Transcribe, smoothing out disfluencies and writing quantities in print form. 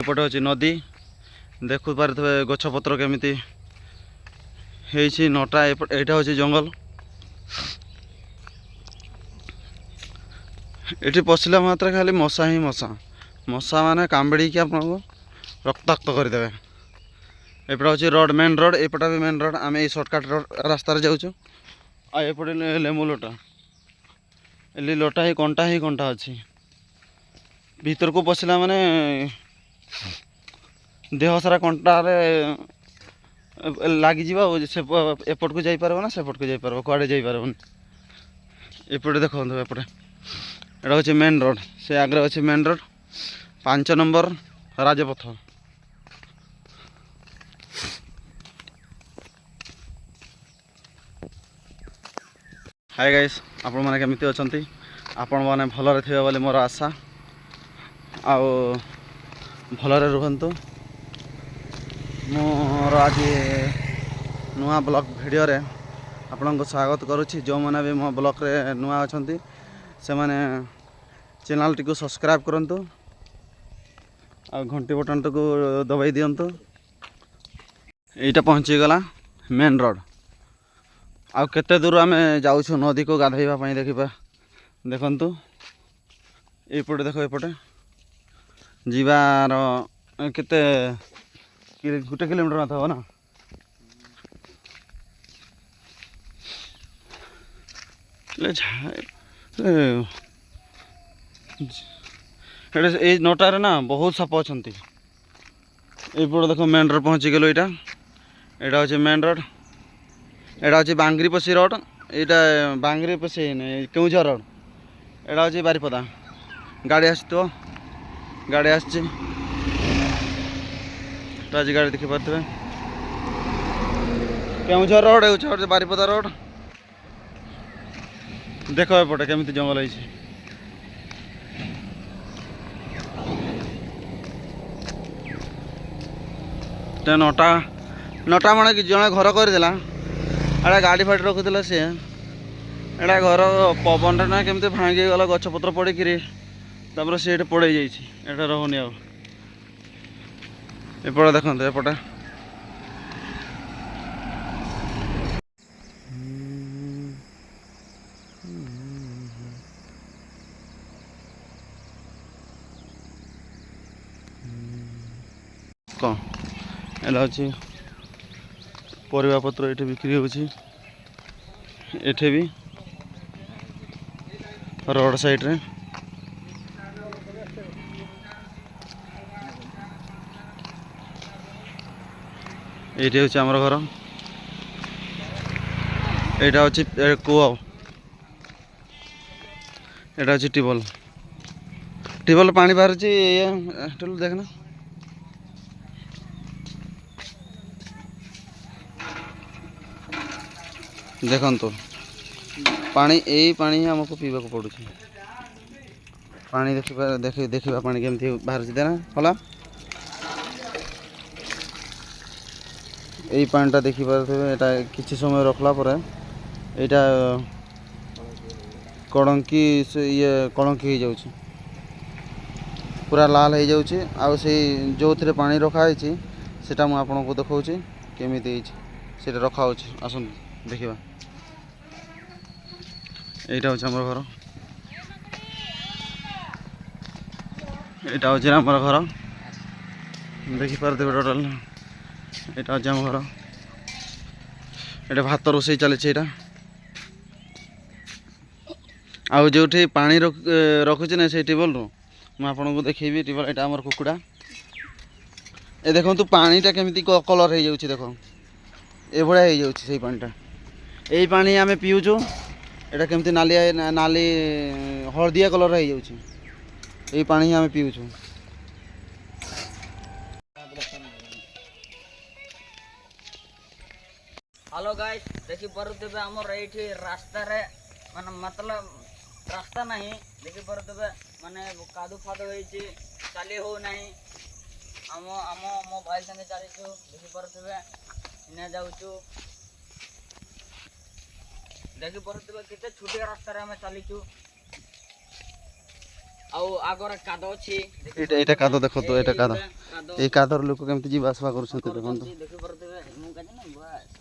एपटे अच्छी नदी देखु पारे गछपत्र केमिति हेछि नटा एटा हूँ जंगल ये पशिला मात्र खाली मशा ही मशा मशा माने कामड़ी की आपको रक्ताक्त करदे। एपटे हूँ रोड मेन रोड एपटा भी मेन रोड आम सर्टकट रास्तार जाऊँ आएपटे लेमु लोटा एली लोटा ही कंटा अच्छी भीतर को पशिला माने देह सारा कंटारे लगिज से एपट को जापर ना सेपट को जापर कड़े जापर एपटे देखो एपटे एटा हूँ मेन रोड से आगे अच्छे main road 5 number Rajpath. Hi guys आपण मैंने केमिति अछंती आपण मैंने भलरे थिबे बोली मोर आशा आउ भलरे रुहंतु। मोर आज नुआ ब्लॉग वीडियो रे आपन को स्वागत करुछि। जो मैंने भी मो ब्लॉग रे नुआ अछंती से माने चैनल टी को सब्सक्राइब करंतु आ घंटी बटन को दबाई दियंतु। एटा पहुंची गला मेन रोड आ केते दूर आमे जाउछु नदी को गाधैबा पई देखिबा देखंतु एपटे देखो एपटे जीवार केते गोटे किलोमीटर ना था ना ये नटारे ना बहुत साप अच्छा ये देखो मेन रोड पहुँची गलो। यहाँ यहाँ हूँ मेन रोड यहाँ हूँ बांगरीपसी रोड यहाँ बांगरीपसी केउझर रोड यहाँ हूँ बारिपदा गाड़ी आसो गाड़ी आसी गाड़ी देखी पारे केउझर रोड हूँ बारिपदा रोड देख एपटे केमिति जंगल है नटा नटा माने कि जड़े घर करदेला एड़ा गाड़ी फाड़ी रखुला सी एड़ा घर पवन ना केमती भांगी गला गछपत्र पड़े सी पड़े जाइए रहुनि एपटे देखते एपटे कौन एला अच्छी परिवा पत्र ये बिक्री होची एठे भी रोड साइड रे ये हूँ आमर घर यहाँ हूँ कूआ यहाँ हूँ टिबल पानी बाहर देखना देखो पानी यही पानी आमको पीवा को पड़ू पानी देखा पानी केमती बाहर देना होला यही पानीटा देखिपारे यहाँ किसी समय रखला पर यहाँ कड़ंकी से ये कड़ंकी हो जाउछि पूरा लाल हो जाउछि आ से जो थे पानी रखाई सेटा मु आपन को देखौछि केमिति सेटा रखा होछि आसन देखिबा। यहाँ हूँ आमर घर यहाँ हूँ आमर घर देखिपारे टोटाल यहाँ हूँ आम घर ये भात रोषे चली आउ जो पानी रखुचे ना से टेबल रू मुझे को देखी टेबल यहाँ आमर कुकुड़ा ए देखो तू पानीटा केमिति कलर हो जाउछि देखो ए भलिया हो जाउछि से पानीटा यही पानी आम पीऊचु एटा केमती नाली नाली हलदिया कलर हो जाउछि यही पानी आम पीऊचु। हेलो गाइस देखि पारुतबे हमर एठी रास्ता रे माने मतलब रास्ता नहीं देखि पारुतबे माने कादू फादू होईची चली हो नहीं हम हम मो भाई संगे चलीछु देखि पारुतबे इने जाउछु देखि पारुतबे केते छोटिया रास्ता रे हम चलीछु ଆଉ ଆଗରେ କାଦ ଅଛି ଏଇଟା କାଦ ଦେଖନ୍ତୁ, ଏଇଟା କାଦ। କାଦ ଏଇ କାଦର ଲୋକ କେମିତି ଯିବା ଆସିବା କରୁଛନ୍ତି ଦେଖନ୍ତୁ। ଦେଖିପାରୁଥିବେ ମୁଁ କାଜି ନା ବାସ୍